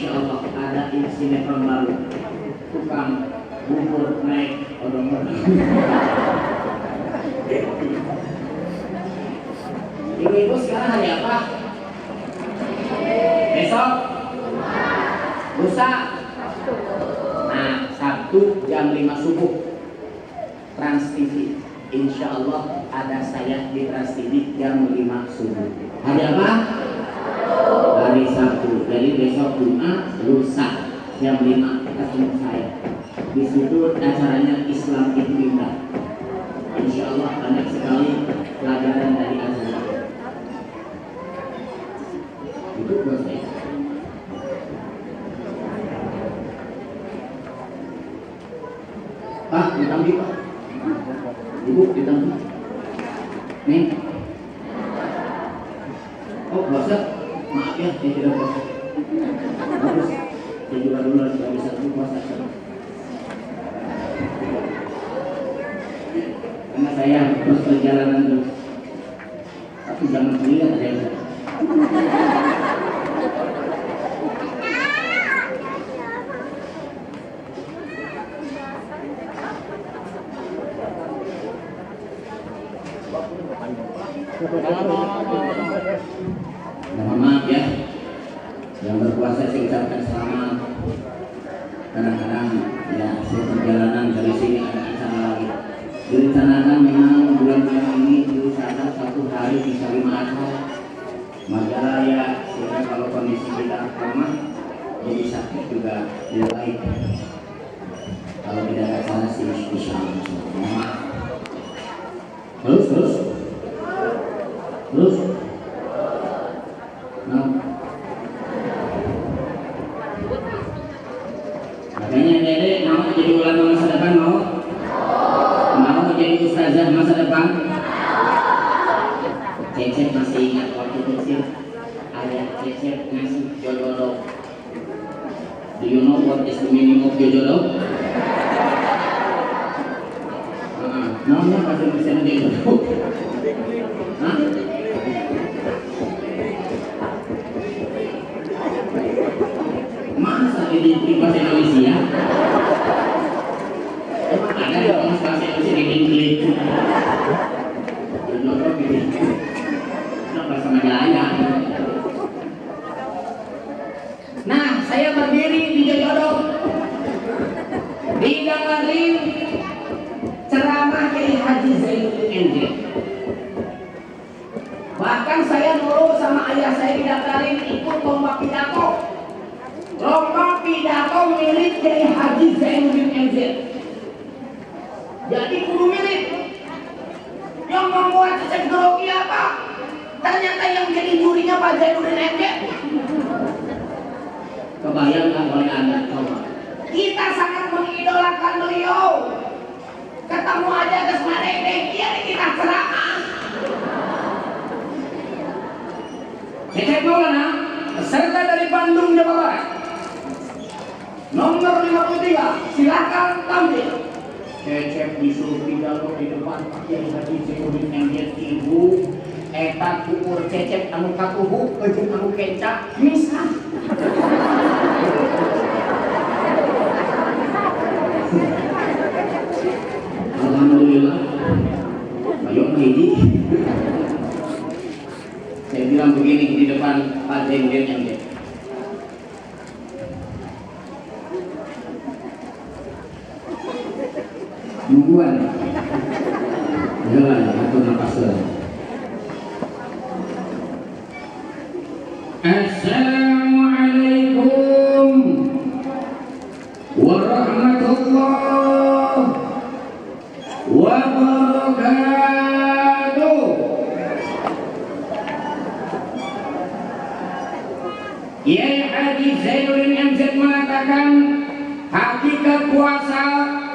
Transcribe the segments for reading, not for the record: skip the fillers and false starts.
insya Allah ada sinetron baru, tukang bubur naik odong-odong. Ibu-ibu sekarang hari apa? Besok? Lusa? Nah, Sabtu jam 5 subuh Trans TV. Insya Allah ada saya di Trans TV jam 5 subuh. Hari apa? Hari Sabtu. Jadi besok Jumat, lusa jam 5 ketemu saya. Di situ acaranya Islam itu indah. Insya Allah banyak sekali pelajaran dari acara. Itu buat saya. Pak, ditambah Pak. Ibu ditambah. Nih. Oh, puasa. Maaf ya, saya tidak puasa. Bagus. Saya juga dulu tidak bisa puasa. Karena saya terus perjalanan terus. Tapi jangan melihat ada yang mohon maaf ya, yang berpuasa saya ucapkan selamat. Kadang-kadang ya saya perjalanan dari sini ada acara lagi. Direncanakan memang bulan-bulan ini diusahakan satu hari bisa 5 acara Majalaya, sehingga kalau kondisi kita lemah jadi sakit juga tidak baik. Kalau tidak ada acara sih insya Allah. Maaf. Terus. Nah. Makanya Dede mau jadi ulama masa depan mau jadi ustazah masa depan. Cecep masih ingat waktu kecil ayah Cecep ngasih jodoh. Do you know what is the meaning of jodoh? Namanya bahasa Indonesia jodoh. Hah? Masa di bahasa Indonesia? Emang ada yang ngomong bahasa Indonesia di Inggris? Jodoh gitu. Nah, bahasa Majalaya. Nah, saya berdiri di jodoh. Didengarin ceramah Kiai Haji Zainuddin MZ. Bahkan saya dulu sama ayah saya didaftarin ikut lomba pidato milik Kiai Haji Zainuddin MZ. Jadi kudu milik. Yang membuat Cecep grogi apa? Ternyata yang jadi jurinya Pak Zainuddin MZ. Kebayang nggak oleh Anda? Kita sangat mengidolakan beliau. Ketemu aja ke Semarang, dia kita ceramah. Cecep Maulana, peserta dari Bandung, Jawa Barat. Nomor 53, silakan tampil. Cecep disuruh pidato di depan Kiai Haji Zainuddin MZ. Ibu, eta kukur Cecep anu katuhu, jeung anu kenca, misah. Alhamdulillah. Ayo Midi. Saya bilang begini di depan Pak Zainuddin MZ. Nungguan. Jalan atau napas jalan. Assalamualaikum warahmatullahi wabarakatuh. Kiai Haji Zainuddin MZ mengatakan hakikat puasa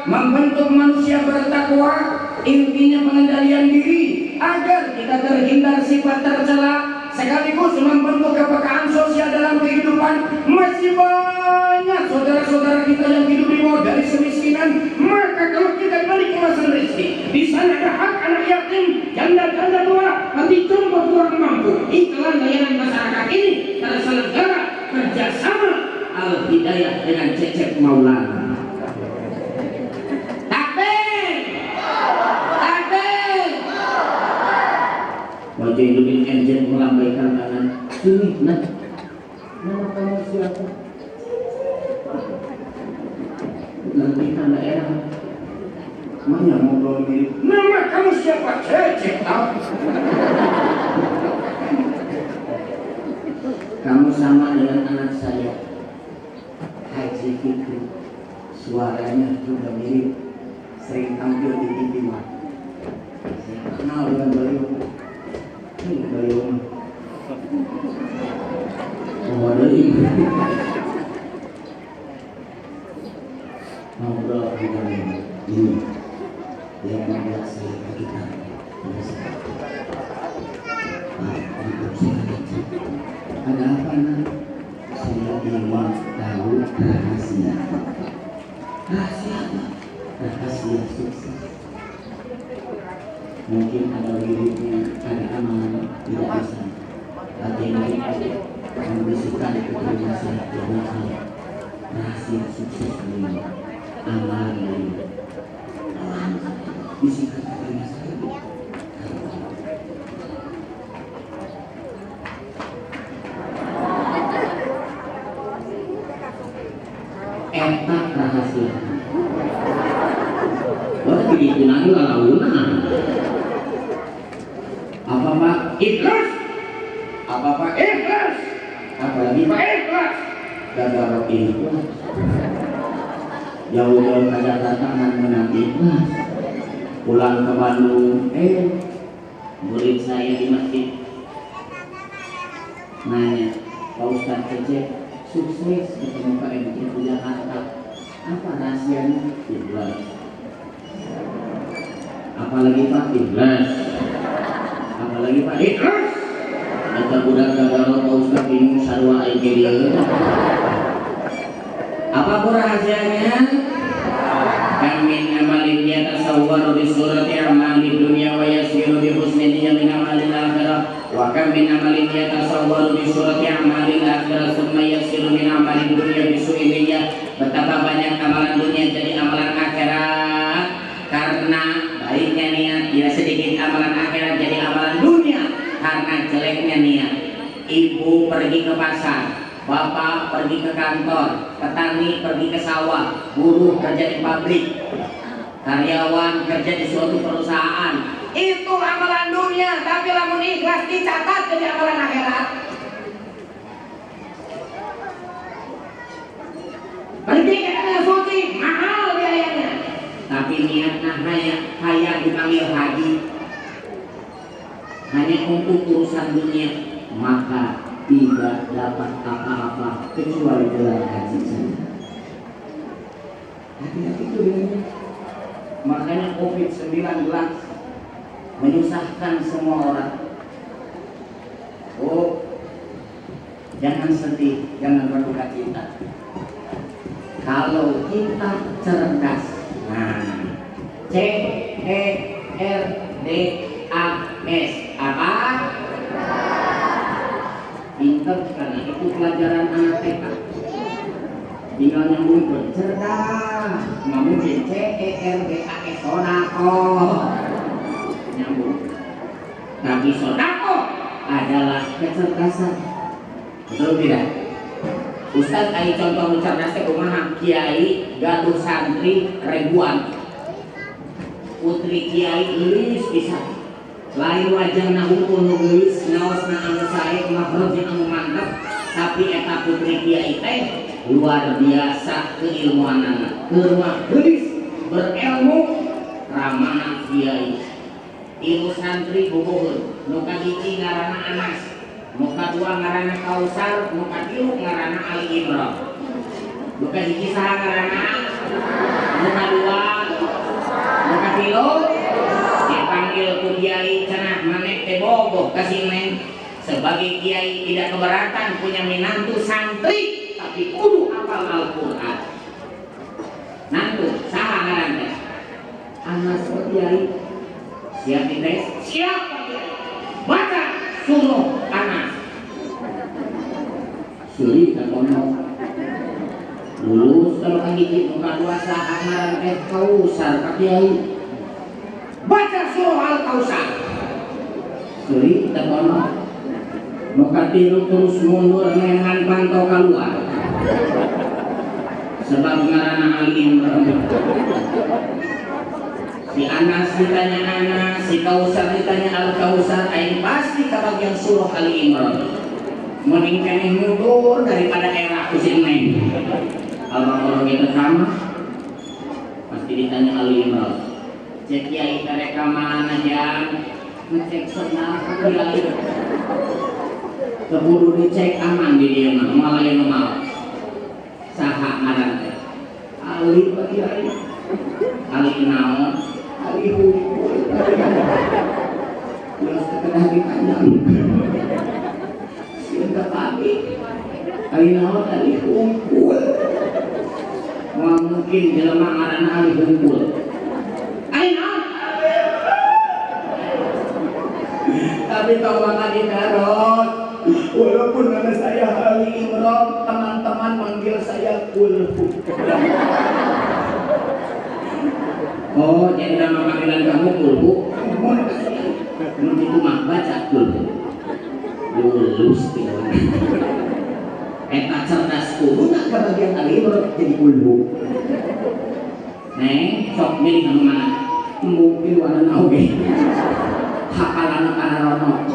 membentuk manusia bertakwa, intinya pengendalian diri agar kita terhindar sifat tercela, sekaligus membentuk kepekaan sosial dalam kehidupan. Masih banyak saudara-saudara kita yang hidup di bawah garis kemiskinan. Maka kalau kita balik kemasan rezeki, di sana ada hak anak yatim, janda-janda tua, mati jompo kurang mampu. Iklan layanan masyarakat ini terselenggara kerjasama Hidayah dengan Cecep Maulana. Takbir, takbir. Wajah Hidupin MJ melambaikan tangan. Ini, nah, nama kamu siapa? Nanti kan daerah. Mana ngobrol mirip. Nama kamu siapa? Cecep tahu. Kamu sama dengan anak saya, Haji Fikri. Suaranya juga mirip, sering tampil di TV. Saya kenal dengan beliau. Ini beliau. Oh, ada ini. Ngobrol dengan ini. Dia mengajak saya ke kita. Ada apa nak? Saya ingin tahu rahasia. Rahasia apa? Rahasia sukses. Mungkin ada wiriknya, ada amalan, tidak bisa. Tapi ini membersihkan kepada saya beberapa rahasia sukses ini, amalan ini. Bisikan kepada saya. Etak rahasia. Wah, digunakan lalunan. Apa Pak? Ikhlas. Apa Pak? Ikhlas. Apalagi Pak ikhlas. Gagal ikhlas. Jauh-jauh ke Jakarta menang ikhlas. Pulang ke Bandung, murid saya di masjid nanya, Pak Ustadz Cecep sukses ketemu Pak MJ di Jakarta, apa rahasianya? Ikhlas. Apalagi Pak? Ikhlas. Apalagi Pak? Ikhlas. Kita budak gagal Pak Ustadz bingung sarwa aja dia. Apa rahasianya? Min amalin yatasawwaru bi surati amali dunya wa yasiru bi husni min amalil akhirah wa kam min amalin yatasawwaru bi surati amali akhirah thumma yasiru min amalin dunya bi su'i niyyah. Betapa banyak amalan dunia jadi amalan akhirat karena baiknya niat. Tidak sedikit amalan akhirat jadi amalan dunia karena jeleknya niat. Ibu pergi ke pasar, bapak pergi ke kantor, petani pergi ke sawah, buruh kerja di pabrik, karyawan kerja di suatu perusahaan. Itu amalan dunia, tapi lamun ikhlas dicatat jadi amalan akhirat. Berarti ada suci, mahal biayanya. Tapi niatnya hanya dipanggil haji, hanya untuk urusan dunia, maka tidak dapat apa-apa kecuali gelar haji saja. Hati-hati itu dengannya. Makanya COVID-19 menyusahkan semua orang. Oh, jangan sedih, jangan berduka cita. Kalau kita cerdas, nah, CERDAS apa? Pinter karena itu pelajaran anak TK. Tinggal nyambung cerdas, nggak mungkin CERDAS sodako. Nyambung. Tapi sodako adalah kecerdasan. Betul tidak? Ustaz, ayo contoh cerdas teh kumaha? Kiai gaduh santri ribuan. Putri kiai geus bisa. Lain wajah nahukun nulis naosna anu sae makhraj anu mantap, tapi eta putri kiai teh luar biasa keilmuanana. Keur mah geus berilmu ramana kiai. Ilmu santri boboheun. Nu kahiji ngaranna Anas, nu kadua ngaranna Kausar, nu katilu ngaranna Ali Imran. Nu kahiji saha ngaranna? Nu kadua, nu katilu dipanggil ku kiai cenah maneh teh bogoh kasih neng. Sebagai kiai tidak keberatan punya menantu santri tapi kudu hafal Al-Qur'an. Nantu saha ngaranna? Anas kiai. Siap dites? Siap. Baca suruh Anas. Suri kan ngomong. lulus kalau kan dikit muka dua saha ngaran teh Kausar Pak Kiai baca surah Al-Kausar suri kita kono muka tiru terus mundur nengan pantau keluar sebab ngaran Ali Imran si Anas ditanya Anas si Kausar ditanya Al-Kausar aing pasti kebagian surah Ali Imran mending keneh mundur daripada era kusin neng orang-orang itu sama pasti ditanya Ali Imran cek kiai rekaman aja ngecek senang kiai keburu dicek aman di dia malah yang mau saha ngaran teh Ali Pak Kiai Ali naon Ali hukum terus terkena ditanya sudah pagi Ali naon Ali hukum wah mungkin jelema ngaran Ali hukum Ali naon tapi kau makan di karot walaupun nama saya Ali Imran teman-teman manggil saya Kulhu oh jadi nama panggilan kamu Kulhu menurut itu mah baca Kulhu lulus tidak eta cerdas Kulhu nak kebagian Ali Imran jadi Kulhu neng sok milih nama mana mungkin warna oge hafalan kana rono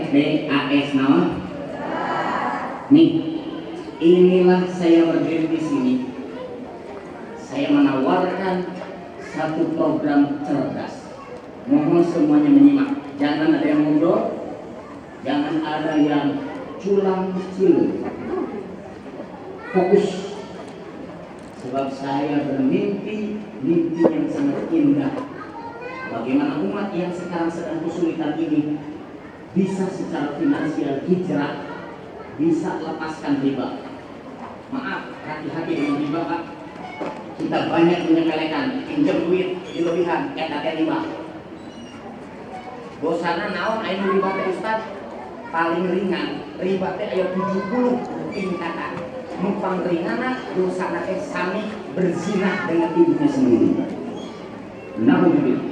CERDAS naon nih inilah saya berdiri di sini saya menawarkan satu program cerdas mohon semuanya menyimak jangan ada yang mundur jangan ada yang culang cilu fokus sebab saya bermimpi mimpi yang sangat indah bagaimana umat yang sekarang sedang kesulitan ini bisa secara finansial hijrah bisa lepaskan riba maaf hati-hati dengan riba Pak kita banyak menyepelekan pinjam duit dilebihan eta riba bosana naon aya riba teh Ustaz paling ringan riba teh aya 70 tingkatan numpang ringan dosana teh sami berzina dengan ibunya sendiri naudzubillah.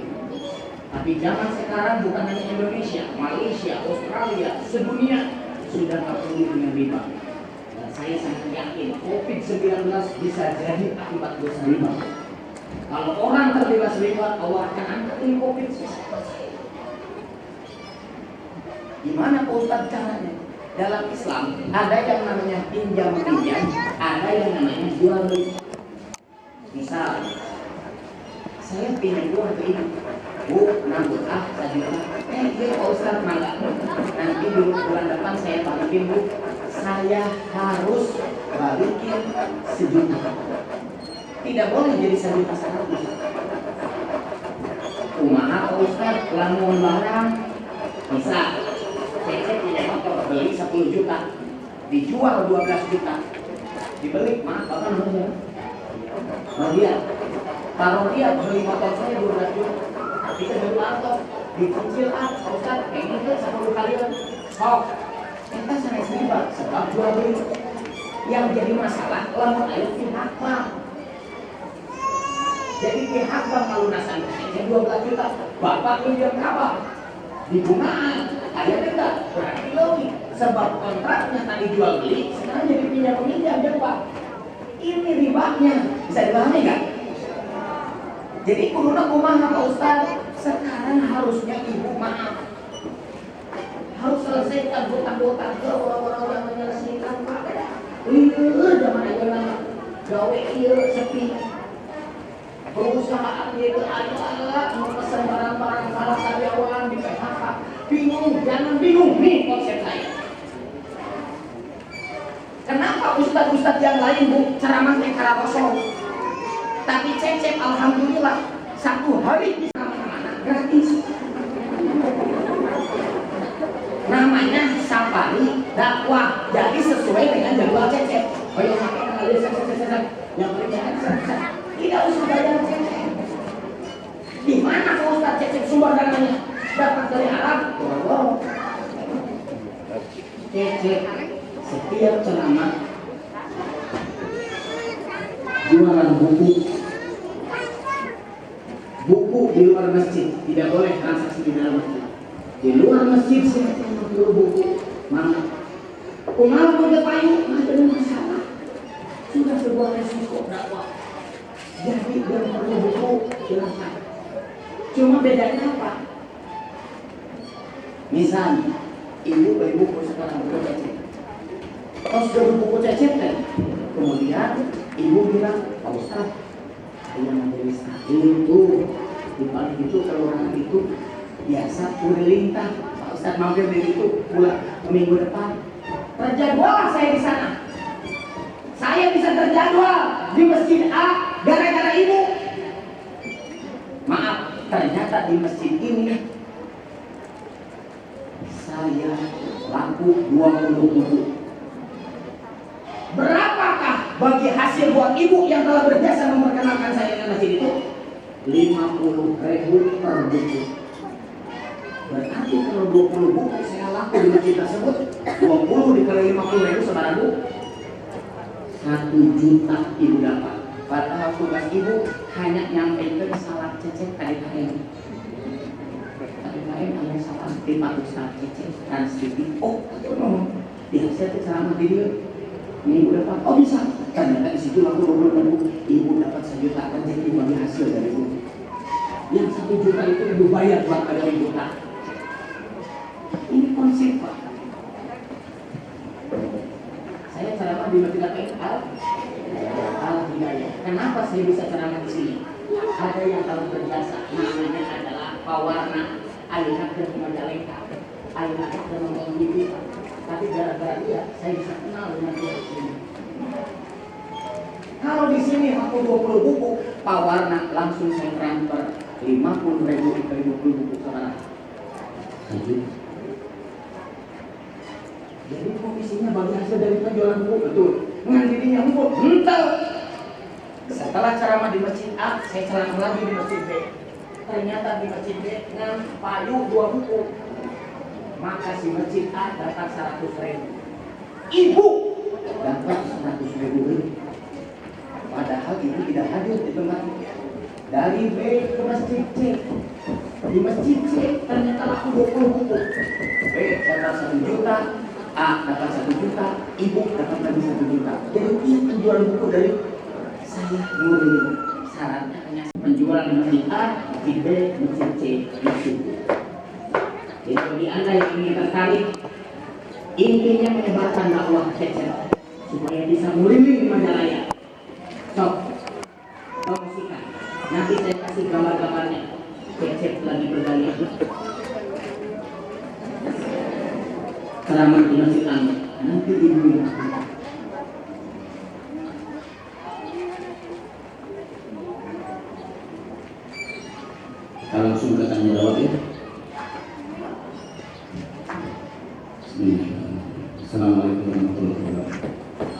Tapi zaman sekarang bukan hanya Indonesia, Malaysia, Australia, sedunia sudah tak peduli dengan riba. Dan saya sangat yakin COVID-19 bisa jadi akibat dosa riba. Kalau orang terlibat riba, Allah akan angkat ini COVID. Gimana Pak Ustaz caranya? Dalam Islam ada yang namanya pinjam, ada yang namanya jual beli. Misal, saya pinjam uang ke ibu. Bu, nanggut saya bilang, dia Pak Ustaz mangga. Nanti dulu bulan depan saya balikin Bu. Saya harus balikin 1 juta. Tidak boleh jadi 1,1 juta. Kumaha Pak Ustaz, lamun barang bisa. Saya punya motor beli 10 juta, dijual 12 juta, dibeli maaf Bapak namanya. Dia, kalau dia beli motor saya 12 juta. Kita beli motor, dicicil Pak Ustaz, ini kan 10 kali sok. Kita sangat riba sebab jual beli. Yang jadi masalah lamun aya pihak bank. Jadi pihak bank malunasan saya 12 juta. Bapak pinjam apa? Di bungaan, ada enggak? Berarti lebih. Sebab kontraknya tadi jual beli, sekarang jadi pinjam peminjam ya Pak. Ini ribanya, bisa dipahami nggak? Jadi kudunya kumaha Pak Ustaz. Sekarang harusnya ibu maaf, harus selesaikan hutang-hutang ke orang-orang yang menyelesaikan Pak. Zaman aja gawe ieu sepi. Perusahaan itu ada mau pesan barang-barang salah karyawan di PHK. Bingung, jangan bingung nih konsep saya. Kenapa ustadz-ustadz yang lain Bu ceramahnya cara kosong? Tapi Cecep alhamdulillah 1 hari bisa kemana-mana gratis. Namanya Safari Dakwah, jadi sesuai dengan jadwal Cecep. Oh ya pakai kali yang berjalan tidak usah bayar Cecep. Di mana Pak Ustadz Cecep sumber dananya? Dapat dari Arab, borong-borong. Cecep setiap ceramah jualan buku di luar masjid, tidak boleh transaksi di dalam masjid. Di luar masjid saya jual buku, mana? Umar punya payung, ada masalah. Sudah sebuah resiko dakwah. Jadi dia perlu buku silakan. Cuma bedanya apa? Misalnya, ibu beli buku sekarang buku cecep. Pas sudah buku cecep kan, kemudian ibu bilang, Pak Ustaz, saya majelis taklim itu di paling itu kalau orang itu biasa berlintah. Pak Ustaz mampir di itu pulang minggu depan. Terjadwal saya di sana. Saya bisa terjadwal di masjid A gara-gara ibu. Maaf, ternyata di masjid ini saya laku 20 buku. Berapakah bagi hasil buat ibu yang telah berjasa memperkenalkan saya dengan masjid itu? 50.000 per buku. Berarti kalau 20 buku saya laku di masjid tersebut, 20 dikali 50.000 sebarang buku, 1 juta ibu dapat. Padahal tugas ibu hanya nyampaikan salat cecep KDKM. KDKM hanya salat di Pak Ustaz cecep transkripsi. Oh, biasa itu ceramah di dia. Minggu depan, oh bisa. Ternyata di situ aku 20 ibu dapat 1 juta, kan jadi bagi hasil dari ibu. Yang 1 juta itu ibu bayar buat ada ibu tak. Ini konsep Pak. Saya ceramah di Masjid Al-Hidayah. Kenapa saya bisa ceramah di sini? Ada yang tahu berjasa, namanya adalah Pak Warna, Alihat dan Majalengka, Alihat dan Majalengka. Tapi gara-gara dia, saya bisa kenal dengan dia di sini. Kalau di sini aku 20 buku, Pak Warna langsung saya transfer 50.000 ke 50 buku saudara. Jadi komisinya bagi hasil dari penjualan buku betul. Dengan dirinya empuk, entar. Setelah ceramah di masjid A, saya ceramah lagi di masjid B. Ternyata di masjid B dengan payung 2 buku. Maka si masjid A dapat 100.000. Ibu dapat 100.000. Padahal ibu tidak hadir di tempat itu. Dari B ke masjid C. Di masjid C ternyata laku 20 buku. B dapat 1 juta, A dapat 1 juta, ibu dapat lagi 1 juta. Jadi itu penjualan buku dari saya murni. Syaratnya hanya penjualan di masjid A, masjid B, masjid C, masjid D. Jadi bagi Anda yang ingin tertarik, intinya menyebarkan dakwah cecep supaya bisa meliling di Majalaya. Sok, promosikan. Nanti saya kasih gambar-gambarnya. Cecep lagi bergalian. Ceramah di masjid Anda. Nanti ibu. Kita langsung ke tanya jawab ya. Assalamualaikum warahmatullahi wabarakatuh.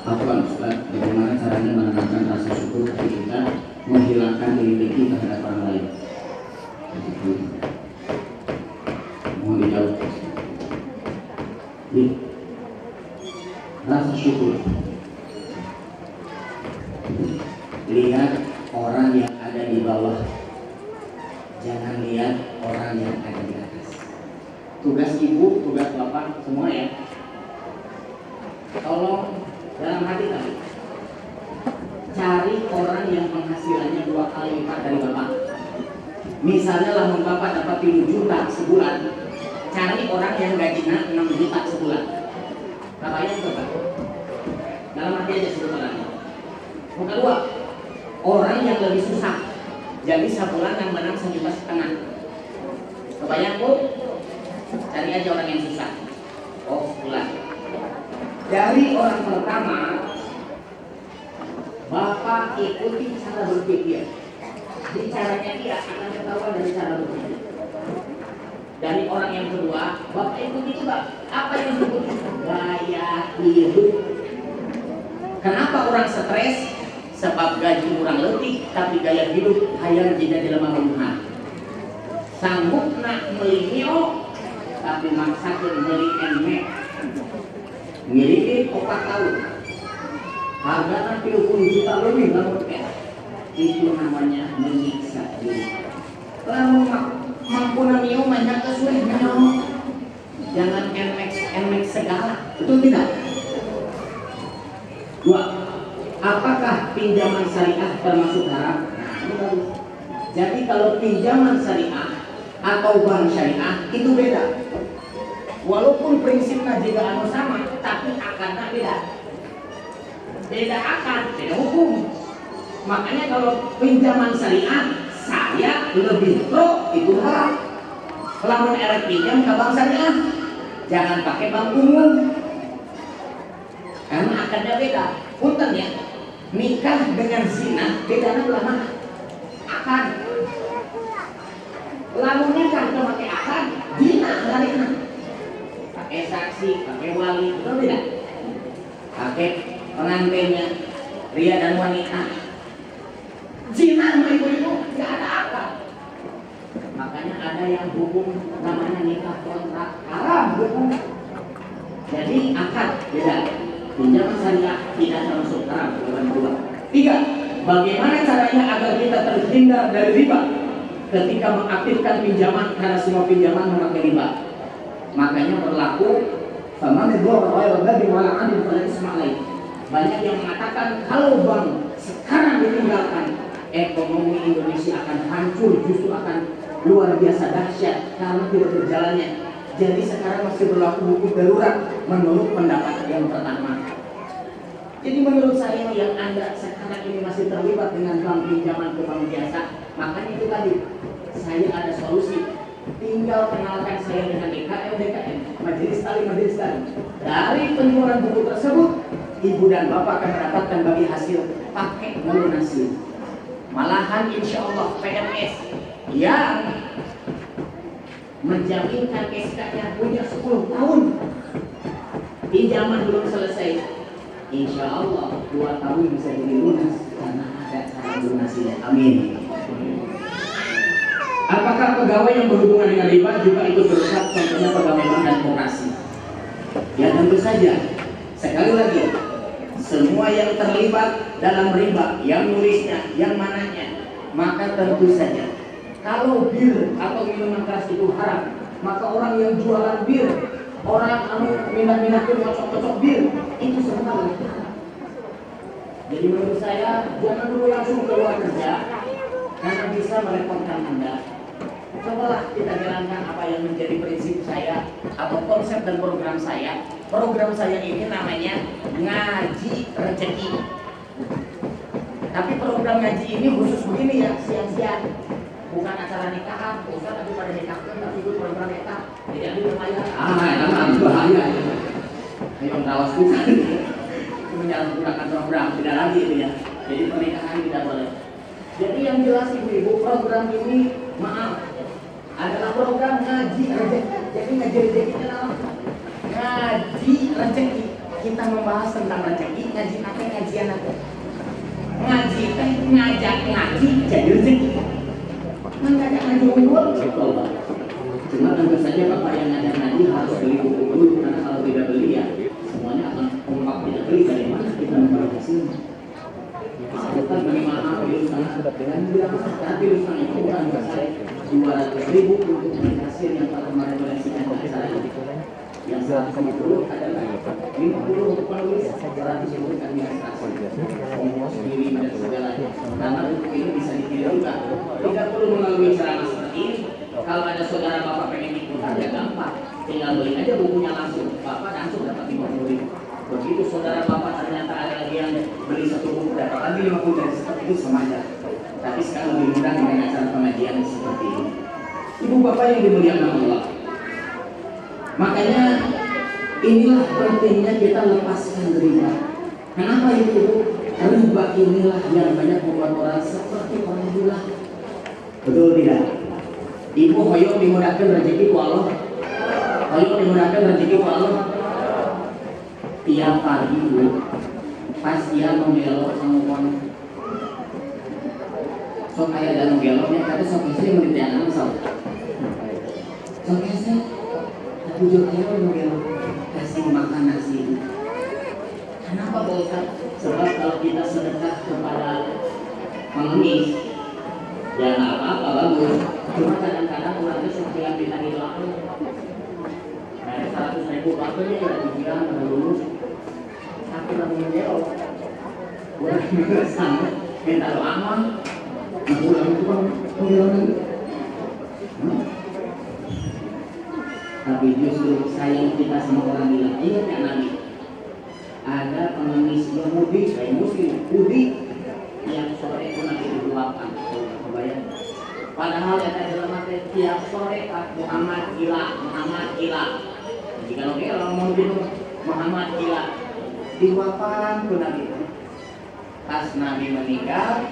Apa Ustaz, bagaimana caranya menanamkan rasa syukur ketika menghilangkan memiliki terhadap orang lain? Mohon dijawab. Rasa syukur. Lihat orang yang ada di bawah, jangan lihat orang yang ada di atas. Tugas ibu, tugas bapak, semua ya. Tolong dalam hati kali cari orang yang penghasilannya 2 kali lipat dari bapak. Misalnya lamun bapak dapat 3 juta sebulan, cari orang yang gajinya 6 juta sebulan. Kebayang coba? Dalam hati aja sebenarnya. Yang kedua, orang yang lebih susah, jadi sebulan yang menang 1,5 juta. Kebayang Bu? Cari aja orang yang susah. Oh, sebulan. Dari orang pertama, Bapak ikuti cara berpikir. Jadi caranya dia akan ketahuan dari cara berpikir. Dari orang yang kedua, Bapak ikuti juga apa yang disebut gaya hidup. Kenapa orang stres? Sebab gaji kurang letih, tapi gaya hidup hayang tidak dilemah lembah. Sanggup nak melinio, tapi maksakan beli emek. miliki 4 tahun harganya 30 juta lebih lalu itu namanya menyiksa diri. Lalu mampu namiu banyak kesulitan nyawa, jangan NMAX segala, betul tidak? 2. Apakah pinjaman syariah termasuk haram? Jadi kalau pinjaman syariah atau bank syariah itu beda. Walaupun prinsipnya juga anu sama, tapi akarnya beda. Beda akar, beda hukum. Makanya kalau pinjaman syariah saya lebih pro itu haram. Lamun erek pinjam ke bank syariah, jangan pakai bank umum. Karena akarnya beda. Punten ya, nikah dengan zina bedanya belah mana? Akad. Lamun nikah itu pakai akad, zina galina. Pakai saksi, pakai wali, itu beda. Pakai pengantinnya, pria dan wanita. Zina sama ibu-ibu nggak ada akad. Makanya ada yang hukum namanya nikah kontrak haram hukum. Jadi akad beda. Pinjaman syariah tidak termasuk haram. 3. Bagaimana caranya agar kita terhindar dari riba ketika mengaktifkan pinjaman, karena semua pinjaman memakai riba. Makanya berlaku banyak yang mengatakan kalau bank sekarang ditinggalkan, ekonomi Indonesia akan hancur, justru akan luar biasa dahsyat karena tidak berjalannya. Jadi sekarang masih berlaku hukum darurat menurut pendapat yang pertama. Jadi menurut saya yang Anda sekarang ini masih terlibat dengan bank pinjaman ke bank biasa, makanya itu tadi saya ada solusi. Tinggal kenalkan saya dengan DKM, Majelis Taklim. Dari penjualan buku tersebut, ibu dan bapak akan mendapatkan bagi hasil pakai melunasi. Malahan insya Allah PNS yang menjaminkan SK-nya punya 10 tahun, pinjaman belum selesai, insya Allah 2 tahun bisa jadi lunas karena ada cara lunasinya. Amin. Apakah pegawai yang berhubungan dengan riba juga ikut berusat, contohnya pegawai bank dan koperasi? Ya tentu saja. Sekali lagi, semua yang terlibat dalam riba, yang nulisnya, yang mananya, maka tentu saja kalau bir atau minuman keras itu haram, maka orang yang jualan bir, orang minat-minat kocok-kocok bir, itu semua haram. Jadi menurut saya jangan dulu langsung keluar kerja karena bisa merepotkan Anda. Cobalah kita jalankan apa yang menjadi prinsip saya atau konsep dan program saya. Program saya ini namanya ngaji rezeki. Tapi program ngaji ini khusus begini ya, siang-siang. Bukan acara nikahan, Ustaz tapi pada nikahkan tapi ikut program nikah. Jadi ada lumayan. Itu bahaya. Ayo tawas bukan. Itu menyalahgunakan program, tidak lagi itu ya. Jadi pernikahan tidak boleh. Jadi yang jelas ibu-ibu, program ini maaf adalah program ngaji rezeki. Jadi ngaji rezeki itu apa? Ngaji rezeki. Kita membahas tentang rezeki, ngaji apa? Ngajian apa? Ngaji teh ngajak ngaji jadi rezeki. Ngajak ngaji unggul. Cuma tentu saja bapak yang ngajak ngaji harus beli buku dulu, karena kalau tidak beli ya semuanya akan kompak tidak beli. Dari mana kita membawa hasilnya? Bukan bagaimana beli usaha dengan bilang tapi usaha itu bukan saya 200.000 untuk hasil yang Pak kemarin koleksikan ke saya. Yang 150 adalah 50 untuk penulis, 100 untuk administrasi, ongkos diri dan segalanya. Karena untuk ini bisa dikirimkan, tidak perlu melalui ceramah seperti ini. Kalau ada saudara bapak pengen ikut harga gampang, tinggal beli aja bukunya langsung, bapak langsung dapat 50.000. Begitu saudara bapak ternyata ada lagi yang beli 1 buku dapat lagi 50 dari seperti itu sama aja. Tapi sekarang lebih mudah dengan acara pengajian seperti ini. Ibu bapak yang dimuliakan Allah, makanya inilah pentingnya kita lepaskan riba. Kenapa itu? Riba inilah yang banyak membuat orang seperti orang gila. Betul tidak? Ibu hoyo dimudahkan rezeki ku Allah. Hoyo dimudahkan rezeki ku Allah. Tiap pagi bu, pas dia membelok sama kon, sok ayah dalam beloknya kata sok istri menitian sok. Sok istri, aku juga ayah membelok kasih makan nasi. Ustaz, sebab kalau kita sedekah kepada pengemis ya nggak apa-apa, bagus. Cuma kadang-kadang orang itu sekian minta hilang dari 100.000 pakai ya dibilang udah lulus tapi lalu menjauh udah sama minta doa mah pulang itu kan penghilangan. Tapi justru sayang kita sama orang bilang, ingat ya Nabi, ada pengemis Yahudi, kayak Muslim, Yahudi yang sore itu nanti dibuatkan, kebayang. Padahal ya dalam materi tiap sore Muhammad gila, Muhammad gila. Jika oke orang mau bilang Muhammad gila, dibuatkan ke Nabi. Pas Nabi meninggal,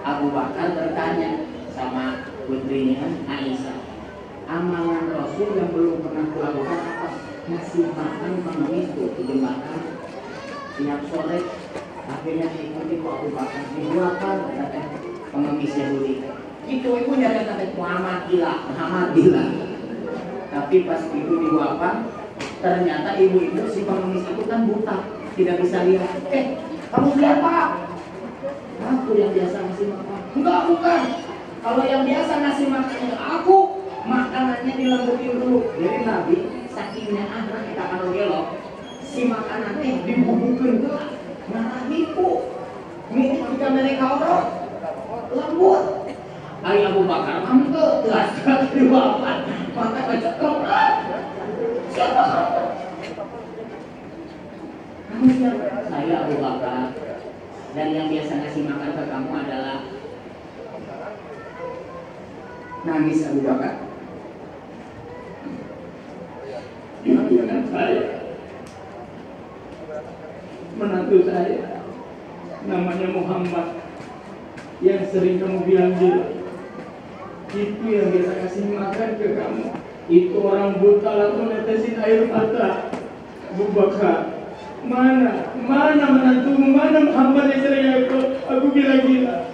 Abu Bakar bertanya sama putrinya Aisyah, amalan Rasul yang belum pernah kulakukan apa? Masih makan pengemis tuh di jembatan tiap sore. Akhirnya diikuti Abu Bakar, dibuatkan pengemis Yahudi. Itu ibunya kata Muhammad gila, Muhammad gila. Tapi pas itu dibuatkan, ternyata ibu itu si pengemis itu kan buta, tidak bisa lihat. Kamu siapa? Aku yang biasa ngasih makan. Enggak, bukan. Kalau yang biasa ngasih makan aku, makanannya dilembutin dulu. Jadi Nabi sakingnya anak kita kalau gelok, si makanannya dibubukin ke Nabiku. Mirip jika mereka orang lembut. Hari Abu Bakar mampu telah diwapan, maka baca Quran. Siapa kamu? Kamu siapa? Saya Abu Bakar. Dan yang biasa ngasih makan ke kamu adalah nangis Abu Bakar. Dengan saya, menantu saya, namanya Muhammad, yang sering kamu bilang gila. Itu yang biasa kasih makan ke kamu. Itu orang buta lalu netesin air mata. Abu Bakar, mana menantumu, mana Muhammad yang sering aku bilang gila.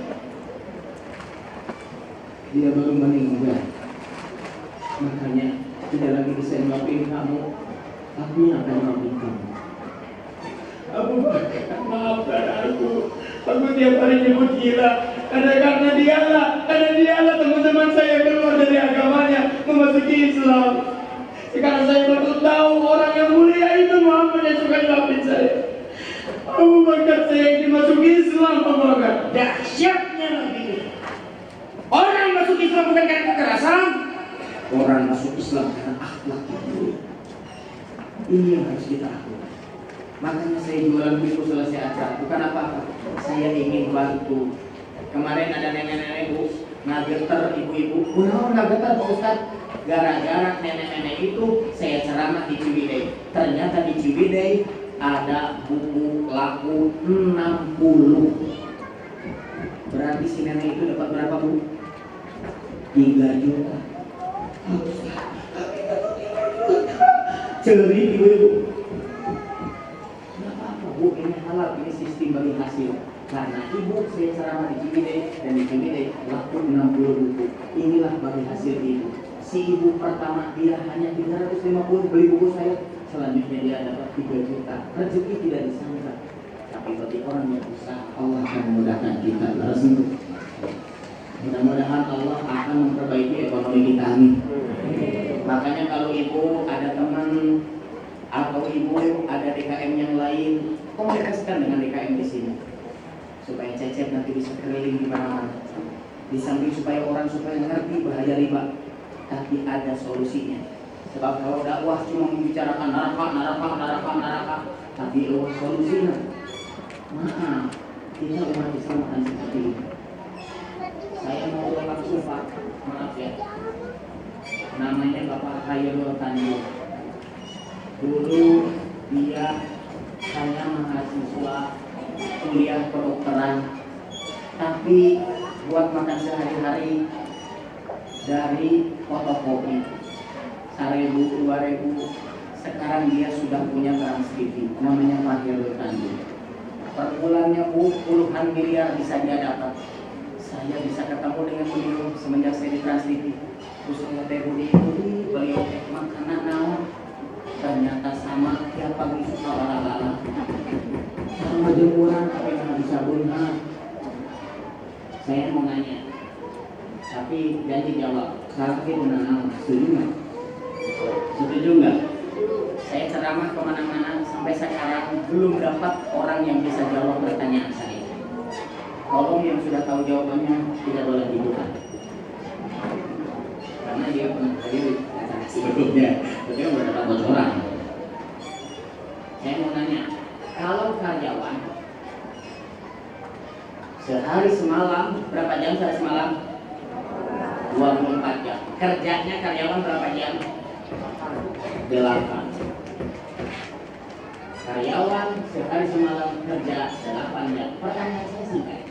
Dia baru meninggal. Makanya tidak lagi bisa maafin kamu, tapi yang akan maafin kamu. Abu Bakar, maafkan aku. Aku tiap hari nyebut gila. Karena dialah teman-teman saya keluar dari agamanya, memasuki Islam. Sekarang saya baru tahu orang yang mulia itu Muhammad yang suka nyelapin saya. Abu Bakar, saya yang dimasuki Islam, Abu Bakar. Dahsyatnya begitu. Orang masuk Islam bukan karena kekerasan, orang masuk Islam karena akhlak yang mulia. Ini yang harus kita akui. Makanya saya jualan buku selesai acara, bukan apa-apa. Saya ingin bantu. Kemarin ada nenek-nenek bu, ngageter ibu-ibu. Kenapa ngageter Pak Ustadz? Gara-gara nenek-nenek itu saya ceramah di Ciwidey. Ternyata di Ciwidey ada buku laku 60. Berarti si nenek itu dapat berapa bu? 3 juta. Ceri ibu-ibu. Bu, ini halal, ini sistem bagi hasil. Karena ibu saya ceramah di Ciwidey dan di Ciwidey laku 60 buku. Inilah bagi hasil ibu. Si ibu pertama dia hanya 350 beli buku saya. Selanjutnya dia dapat 3 juta. Rezeki tidak disangka. Tapi bagi orang yang usaha, Allah akan memudahkan kita. Mudah-mudahan Allah akan memperbaiki ekonomi kita ini. Makanya kalau ibu ada teman atau ibu ada DKM yang lain, komunikasikan dengan DKM di sini supaya Cecep nanti bisa keliling di mana-mana. Di samping supaya orang supaya ngerti bahaya riba, tapi ada solusinya. Sebab kalau dakwah cuma membicarakan neraka, tapi solusinya, maaf, kita umat Islam akan seperti ini. Saya mau langsung Pak, maaf ya. Namanya Bapak Khairul Tanjung. Dulu dia hanya mahasiswa kuliah kedokteran, tapi buat makan sehari-hari dari fotokopi 1.000, 2.000. Sekarang dia sudah punya Trans TV, namanya Pak Khairul Tanjung. Per bulannya puluhan miliar bisa dia dapat. Saya bisa ketemu dengan beliau semenjak saya di Trans TV. Terus saya beliau makanan naon. Ternyata sama tiap pagi suka olahraga. sama jemuran tapi nggak bisa benar. Saya mau nanya, tapi janji jawab. Salah itu benar, setuju nggak? Setuju nggak? Saya ceramah kemana-mana sampai sekarang belum dapat orang yang bisa jawab pertanyaan saya. Tolong yang sudah tahu jawabannya tidak boleh dibuka. Karena dia pernah kali sebetulnya udah dapat bocoran. Saya mau nanya, kalau karyawan sehari semalam berapa jam sehari semalam? 24 jam. Kerjanya karyawan berapa jam? 8. Karyawan sehari semalam kerja 8 jam. Pertanyaan saya singkat,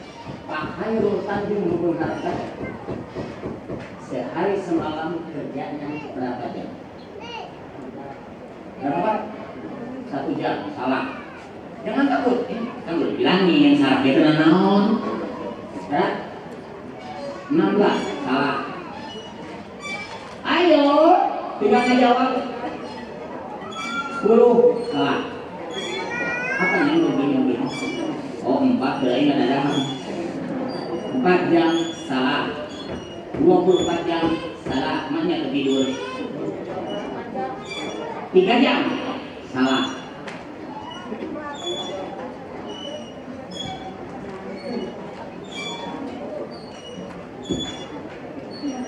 Pak Hairul Tanjung Nurul Harta sehari semalam kerjanya berapa jam? Berapa? 1 jam. Salah. Jangan takut. Kan udah bilangin yang salah itu naon. Berat? 16. Salah. Ayo, tinggal ngejawab. 10. Salah. Apa yang lebih? Oh, 4 berarti nggak ada. 4 jam salah. 24 jam salah. Mana yang tidur? 3 jam salah.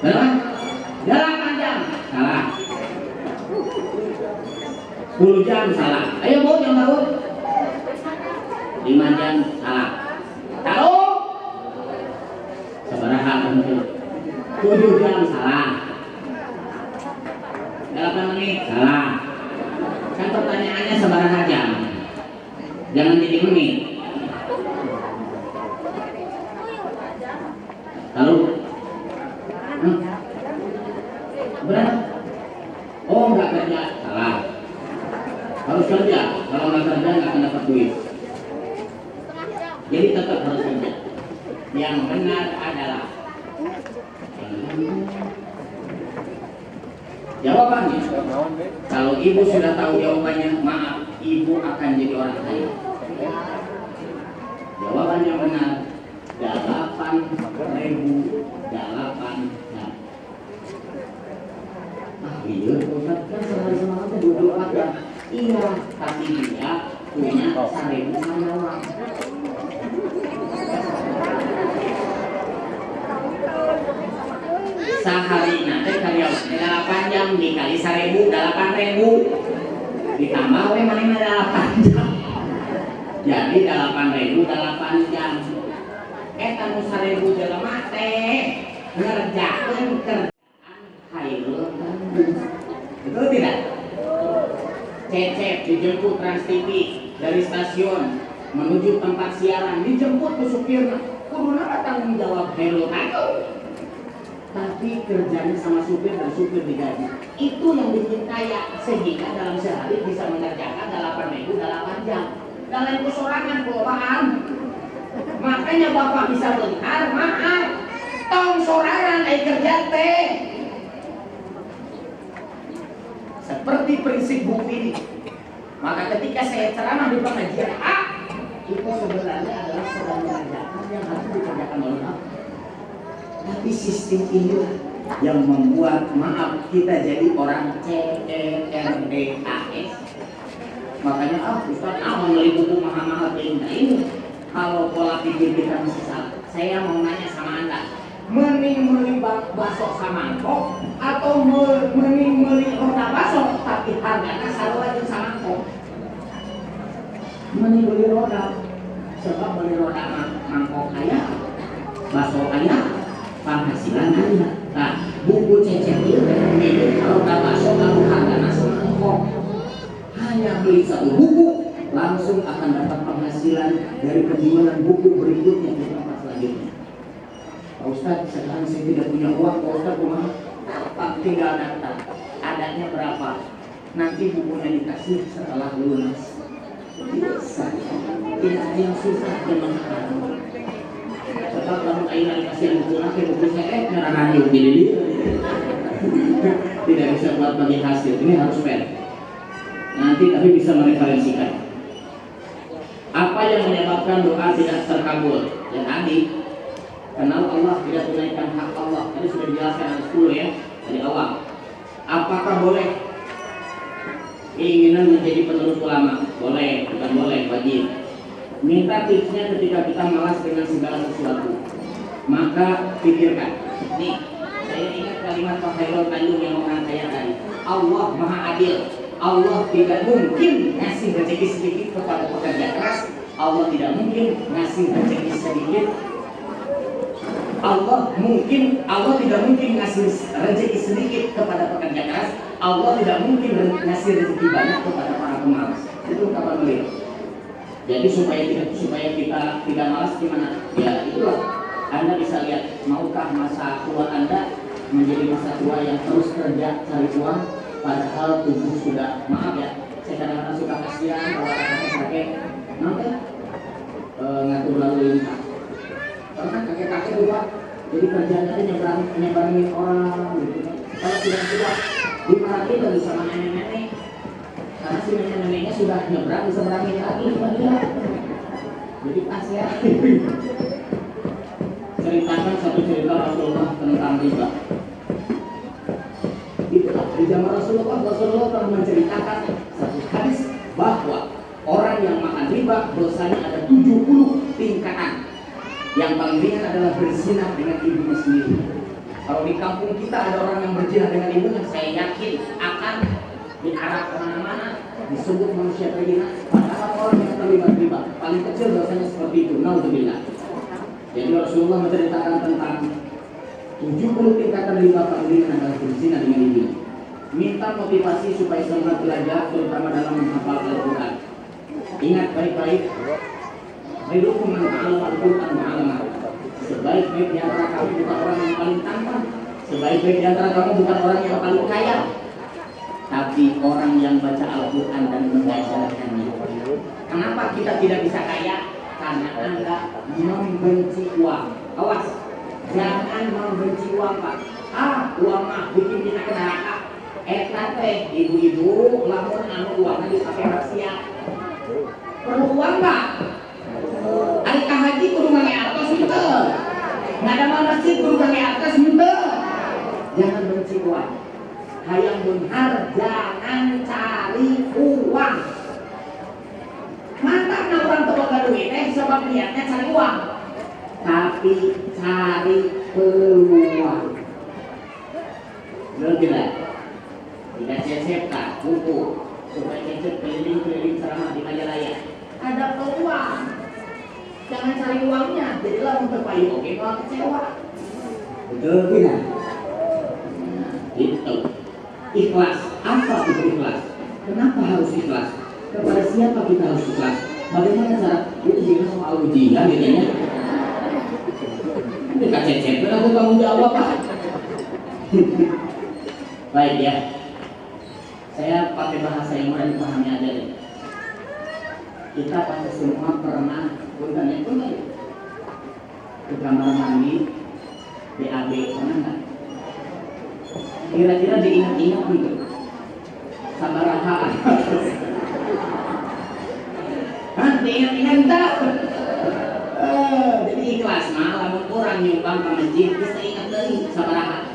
Berapa? 8 jam salah. 10 jam salah. Ayo Bu yang tahu. 5 jam salah. Tahu? Sabaraha tentu. 7 jam salah. 8 menit salah. Kan pertanyaannya sabaraha jam. Jangan jadi menit. Tahu? Berapa? Oh, nggak kerja, salah. Harus kerja. Kalau nggak kerja nggak akan dapat duit. Jadi tetap harus kerja. Yang benar adalah jawabannya. Kalau ibu sudah tahu jawabannya, maaf, ibu akan jadi orang kaya. Jawabannya benar. 8.008 jam. Iya, Ustaz kan sehari semalam 24 jam. Iya, tapi dia punya 1.000 karyawan. Sehari nanti karyawan 8 jam dikali 1.000, 8.000 ditambah we mana 8 jam. Jadi 8.000 8 jam. Eta nu 1.000 jelema teh ngerjakeun kerjaan Hairul Tanjung. Betul tidak? Cecep dijemput Trans TV dari stasiun menuju tempat siaran, dijemput ke supirnya. Kuduna tanggung jawab Hairul Tanjung. Tapi kerjanya sama supir dan supir digaji. Itu yang bikin kaya, sehingga dalam sehari bisa mengerjakan 8.000 8 jam. Dalam kesorangan kelopaan. Makanya Bapak bisa benar, maaf. Tong sorangan ai kerja teh. Seperti prinsip buku ini. Maka ketika saya ceramah di pengajian itu sebenarnya adalah sedang mengerjakan yang harus dikerjakan oleh Allah. Tapi sistem ini yang membuat maaf kita jadi orang CERDAS. Makanya Ustaz mau beli buku mahal-mahal ini. Kalau pola pikir kita masih salah. Saya mau nanya sama Anda, mending beli bakso samangkok atau mending beli roda bakso tapi harganya sarua jeung samangkok? Mending beli roda, sebab beli roda mangkok aya, bakso aya, penghasilan aya. Nah, buku Cecep itu roda bakso kalau harganya samangkok, hanya beli satu buku langsung akan dapat penghasilan dari penjualan buku berikutnya di tempat selanjutnya. Pak Ustadz, sekarang saya tidak punya uang. Pak Ustadz, rumah Pak tinggal daftar. Adanya berapa? Nanti bukunya dikasih setelah lunas. Tidak ada yang susah dengan sebab kamu aina dikasih buku lagi, buku saya nyarangan jadi tidak bisa buat bagi hasil. Ini harus fair. Nanti tapi bisa mereferensikan. Apa yang menyebabkan doa tidak terkabul? Ya tadi, kenal Allah, tidak tunaikan hak Allah. Tadi sudah dijelaskan ada 10 ya dari awal. Apakah boleh keinginan menjadi penerus ulama? Boleh, bukan boleh, wajib. Minta tipsnya ketika kita malas dengan segala sesuatu. Maka pikirkan. Nih, saya ingat kalimat Pak Khairul Tanjung yang mengatakan tadi. Allah Maha Adil. Allah tidak mungkin ngasih rezeki sedikit kepada pekerja keras. Allah tidak mungkin ngasih rezeki sedikit. Allah tidak mungkin ngasih rezeki sedikit kepada pekerja keras. Allah tidak mungkin ngasih rezeki banyak kepada para pemalas. Itu ungkapan beliau. Jadi supaya kita tidak malas gimana? Ya itulah. Anda bisa lihat, maukah masa tua Anda menjadi masa tua yang terus kerja cari uang, padahal tubuh sudah, maaf ya, saya kadang-kadang suka kasihan kalau kakek sakit, nanti ngatur lalu lintas. Karena kakek-kakek juga jadi kerjanya nyebrangin orang gitu. Kalau sudah tua dimarahin lagi sama nenek-nenek, karena si nenek-neneknya sudah nyebrang, diseberangin lagi sama dia. Jadi pas ya. Ceritakan satu cerita Rasulullah tentang riba. Itulah di zaman Rasulullah telah menceritakan satu hadis bahwa orang yang makan riba dosanya ada 70 tingkatan. Yang paling ringan adalah berzina dengan ibunya sendiri. Kalau di kampung kita ada orang yang berzina dengan ibunya, saya yakin akan diarak kemana-mana disebut manusia berzina. Padahal orang yang terlibat riba paling kecil dosanya seperti itu. Naudzubillah. Jadi Rasulullah menceritakan tentang 70 tingkatan riba paling ringan adalah berzina dengan ibu. Minta motivasi supaya semangat belajar, terutama dalam menghafal Al-Quran. Ingat baik-baik, khairukum man ta'allama al-Quran wa 'allamahu. Sebaik-baik di antara kamu bukan orang yang paling tampan, sebaik-baik di antara kamu bukan orang yang paling kaya, tapi orang yang baca Al-Quran dan mengajarkannya. Kenapa kita tidak bisa kaya? Karena Anda membenci uang. Awas, jangan membenci uang, Pak. Uang mah bikin kita ke neraka. Teh ibu-ibu lamun anu uangnya dipakai rahasia. Perlu uang, Pak. Ari ka haji kudu ngake atas henteu. Ngadamal masjid kudu ngake atas henteu. Jangan benci uang. Hayang beunghar jangan cari uang. Mantap na orang teboga duit sebab niatnya cari uang, tapi cari peluang. Betul tidak? Tidak cecep buku supaya cecep keliling-keliling ceramah di Majalaya. Ada peluang. Jangan cari uangnya, jadilah untuk payung oke malah kecewa. Betul tidak? Itu ikhlas. Apa itu ikhlas? Kenapa harus ikhlas? Kepada siapa kita harus ikhlas? Bagaimana cara? Itu juga soal ujian gitu ya. Ini kacecet, aku tanggung jawab Pak. Baik ya. Saya pakai bahasa yang mudah dipahami aja deh. Kita pasti semua pernah ke kamar mandi BAB, pernah nggak? Kira-kira diingat-ingat gitu. Sabaraha. Ingat-ingat tak? Jadi ikhlas malah orang nyumbang ke masjid bisa ingat dari sabaraha.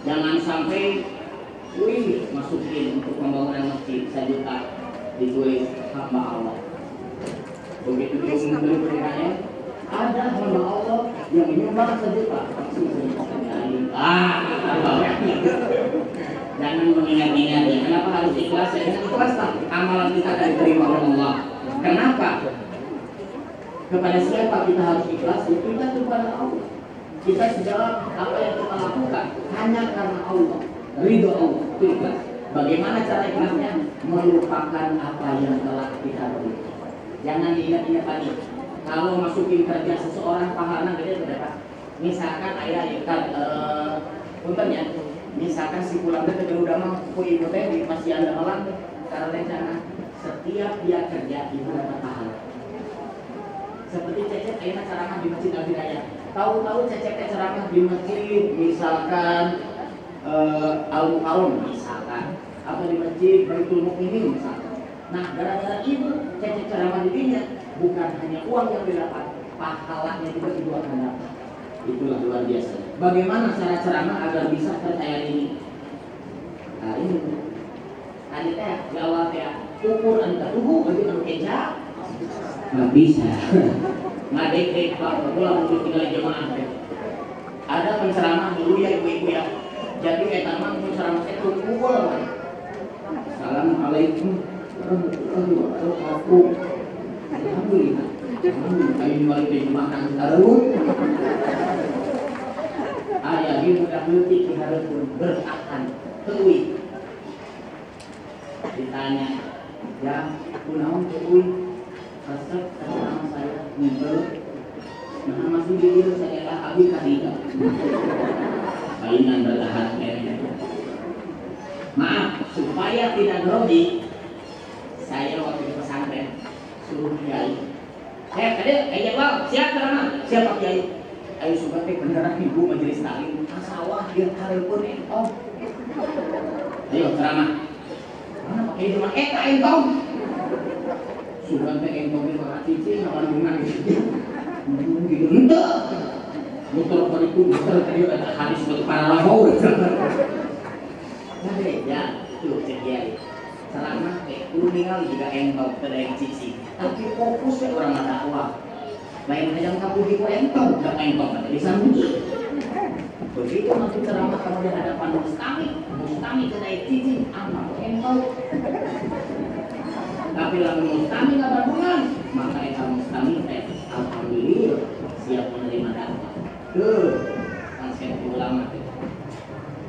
Jangan sampai masukin untuk pembangunan masjid 1 juta ditulis hamba Allah. Begitu dia membeli perintahnya, ada hamba Allah yang menyumbang 1 juta. Jangan mengingat-ingat ya. Kenapa harus ikhlas? Ya, dengan ikhlas amalan kita akan diterima oleh Allah. Kenapa? Kepada siapa kita harus ikhlas? Ya, kita kepada Allah. Kita segala apa yang kita lakukan hanya karena Allah, ridho Allah, itu ikhlas. Bagaimana cara ikhlasnya? Melupakan apa yang telah kita beri. Jangan diingat-ingat lagi. Kalau masukin kerja seseorang pahala gede berapa? Misalkan ayah punten ya. Misalkan si pulang ke udah mah ku ibu teh di masih ada malam karena rencana setiap dia kerja ibu dapat pahala. Seperti Cecep ayeuna ceramah di Masjid Al Hidayah. Tahu-tahu Cecep ceramah di masjid misalkan Al Mukarram misalkan atau di masjid Baitul Mukminin misalkan. Nah, gara-gara ibu cecek ceramah dirinya, bukan hanya uang yang didapat, pahalanya juga ibu akan dapat. Itulah luar biasa. Bagaimana cara ceramah agar bisa percaya diri? Nah ini, tadi teh jawab ya, ukur anda tubuh bagi anu kecap, nggak bisa. Nggak dek pak, pulang untuk tinggal jemaah. Ada penceramah dulu ya ibu-ibu ya. Jadi etamang penceramah itu ukur. Assalamualaikum warahmatullahi wabarakatuh. Alhamdulillah. Kami balik dari makan taruh. Ayah di mudah letik harus bertahan teui. Ditanya, ya kunaon teui? Resep sama saya ngumpul. Nah masih diri saya lah abi kadiga. Kainan bertahan mereka. Maaf, supaya tidak grogi, saya waktu di pesantren suruh kiai. Ayo bang, siap ceramah, siap Pak Kiai. Ayo sugatnya beneran ibu majelis taklim, sawah dia harapun entong. Ayo ceramah. Mana Pak Kiai cuma entong. Sugatnya entongnya bakal cici, ngawan bunga gitu. Gitu ente. Motor bariku, motor tadi ada hadis untuk para lamau. Nah ya, tuh cek Kiai. Ceramah kuningal juga entong kedai cici. Tapi fokusnya orang dakwah. Lain aja kamu di entong, enggak entong ada di sambungi. Begitu nanti ceramah kamu di hadapan mustami kedai cici, amal entong. Tapi lalu mustami nggak berhubungan, maka itu mustami alhamdulillah siap menerima dakwah. Tuh, konsep ulama.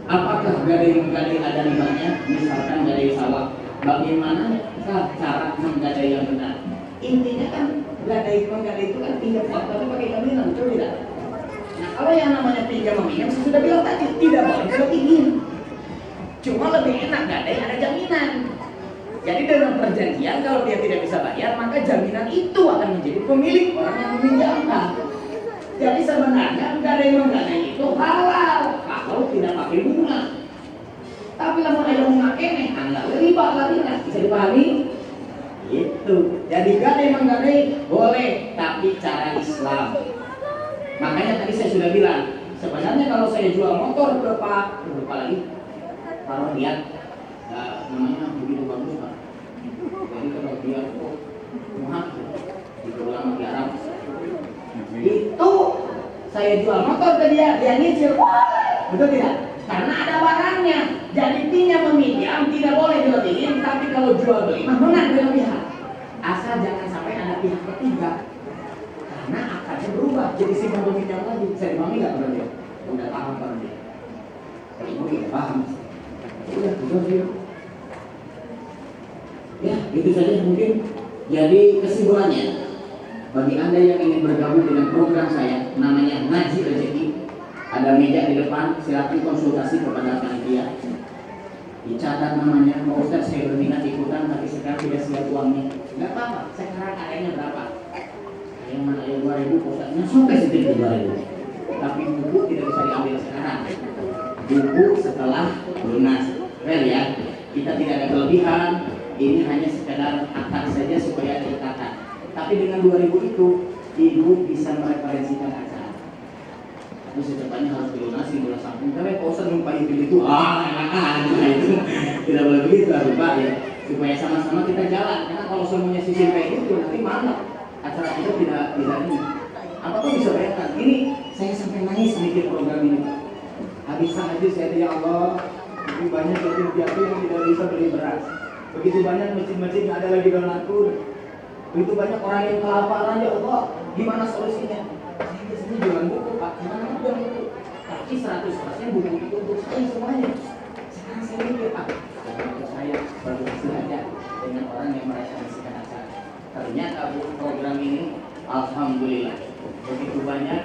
Apakah gadai-gadai ada ribanya? Misalkan gadai sawah, bagaimana cara menggadai yang benar? Intinya kan menggadai itu kan pinjam uang tapi pakai jaminan, betul tidak? Nah kalau yang namanya pinjam meminjam, saya sudah bilang tadi tidak boleh ingin. Cuma lebih enak gadai ada jaminan. Jadi dalam perjanjian kalau dia tidak bisa bayar, maka jaminan itu akan menjadi pemilik orang yang meminjamkan. Jadi sebenarnya menggadai itu halal kalau tidak pakai bunga. Tapi kalau ada bunga kene, anda riba larinya, bisa dipahami? Itu. Jadi menggadai boleh, tapi cara Islam. Makanya tadi saya sudah bilang, sebenarnya kalau saya jual motor ke Pak, lupa lagi, kalau lihat namanya begitu bagus Pak. Jadi kalau dia muhat, itu lama di Arab. Itu saya jual motor ke dia nyicil, betul tidak? Karena ada barangnya. Jadi pinjam meminjam tidak boleh dilebihin, tapi kalau jual beli mah benar berlebihan. Asal jangan sampai ada pihak ketiga. Karena akarnya berubah jadi simpan peminjam lagi. Saya dipahami nggak kalau dia? Udah paham kalau dia? Ibu tidak paham. Udah betul sih. Ya, itu saja mungkin. Jadi kesimpulannya, bagi Anda yang ingin bergabung dengan program saya, namanya Ngaji Rezeki, ada meja di depan, silakan konsultasi kepada panitia. Dicatat namanya, Pak Ustaz saya berminat ikutan tapi sekarang tidak siap uangnya. Enggak apa-apa, sekarang adanya berapa? Yang mana ada 2.000, Pak Ustaznya sampai segitu 2.000. Tapi buku tidak bisa diambil sekarang. Buku setelah lunas. Well ya, kita tidak ada kelebihan. Ini hanya sekedar akad saja supaya tercatat. Tapi dengan 2.000 itu, ibu bisa mereferensikan acara. Tapi secepatnya harus dilunasi mulai samping. Tapi Pak Ustaz numpahin itu, itu tidak boleh begitu, harus Pak ya. Supaya sama-sama kita jalan. Karena kalau semuanya sisi kayak gitu, nanti mana acara kita tidak ini. Apa tuh bisa bayangkan? Ini saya sampai nangis sedikit program ini. Habis haji saya ya Allah, begitu banyak yatim piatu yang tidak bisa beli beras. Begitu banyak masjid-masjid yang ada lagi donatur. Begitu banyak orang yang kelaparan, ya Allah, gimana solusinya? Saya biasanya jualan buku Pak, gimana jualan buku? Tapi 100% buku itu untuk saya semuanya. Sekarang saya mikir Pak, untuk saya berhasil aja dengan orang yang mereferensikan acara. Ternyata program ini, alhamdulillah, begitu banyak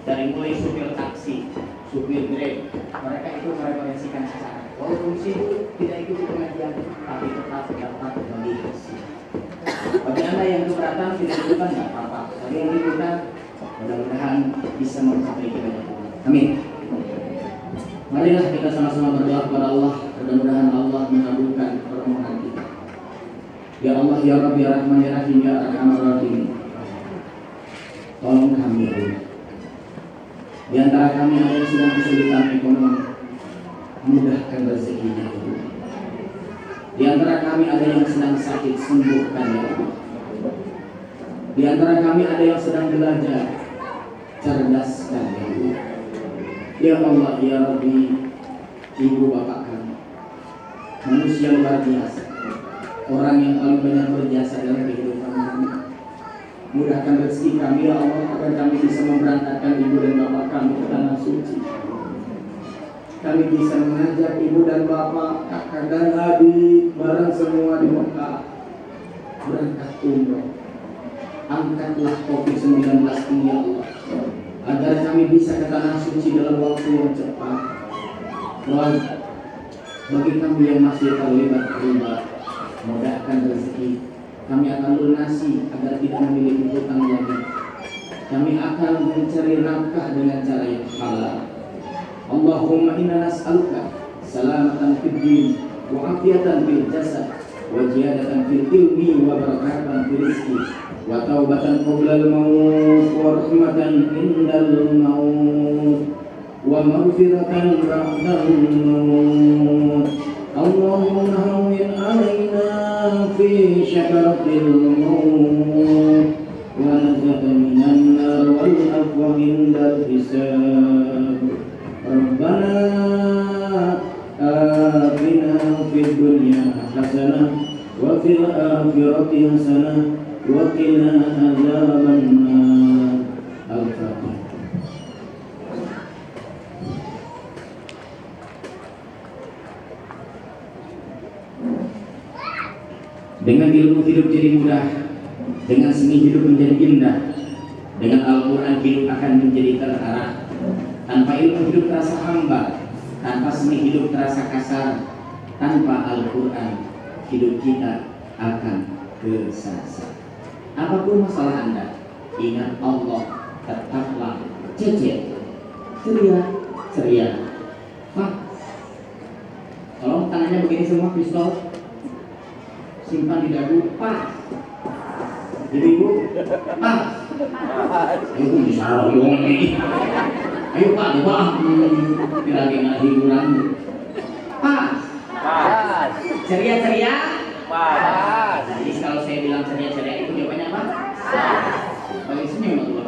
dari mulai supir taksi, supir Grab, mereka itu mereferensikan acara. Walaupun sibuk tidak ikut pengajian, tapi tetap dapat bagi hasil. Bagi Anda yang keberatan tidak ikutan nggak apa-apa. Tapi yang ikutan mudah-mudahan bisa mencapai kepada Allah. Amin. Marilah kita sama-sama berdoa kepada Allah. Mudah-mudahan Allah mengabulkan permohonan kita. Ya Allah, ya Rabbi, ya Rahman, ya Rahim, ya Arhamar Rahimin. Tolong kami ya Allah. Di antara kami ada yang sedang kesulitan ekonomi, mudahkan rezekinya ya Allah. Di antara kami ada yang sedang sakit, sembuhkan ya Allah. Di antara kami ada yang sedang belajar, cerdaskan ya Allah. Ya Allah, ya Rabbi, ibu bapak kami, manusia luar biasa, orang yang paling banyak berjasa dalam kehidupan kami. Mudahkan rezeki kami ya Allah, agar kami bisa memberangkatkan ibu dan bapak kami ke tanah suci. Kami bisa mengajak ibu dan bapak, kakak dan adik, bareng semua di Mekah berangkat umroh. Angkatlah COVID-19 ini ya Allah, agar kami bisa ke tanah suci dalam waktu yang cepat. Tuhan, bagi kami yang masih terlibat riba, mudahkan rezeki. Kami akan lunasi agar tidak memiliki hutang lagi. Kami akan mencari nafkah dengan cara yang halal. Allahumma inna nas'aluka salamatan fid din wa afiatan fil jasad wa ziyadatan fil ilmi wa barakatan fil rizqi wa taubatan qabla al-maut wa rahmatan indal maut wa maghfiratan ba'da al-maut. Allahumma hawwin 'alaina fi syakaratil maut wa najatan minan nar wal afwa indal hisab. Rabbana atina fid dunya hasanah wa fil akhirati hasanah wa qina adzaban nar. Al-Fatihah. Dengan ilmu hidup jadi mudah, dengan seni hidup menjadi indah, dengan Al-Quran hidup akan menjadi terarah. Tanpa ilmu hidup terasa hamba, tanpa seni hidup terasa kasar, tanpa Al-Quran hidup kita akan kesasar. Apapun masalah Anda, ingat Allah, tetaplah cecer, ceria. Pak, tolong tangannya begini semua, pistol simpan di dagu, Pak. Ibu, Pak. Ayo bisa ngomong ini. Ayo Pak, kira-kira hiburan. Pak. Ceria. Pak. Jadi kalau saya bilang ceria itu jawabannya apa? Bagi senyum.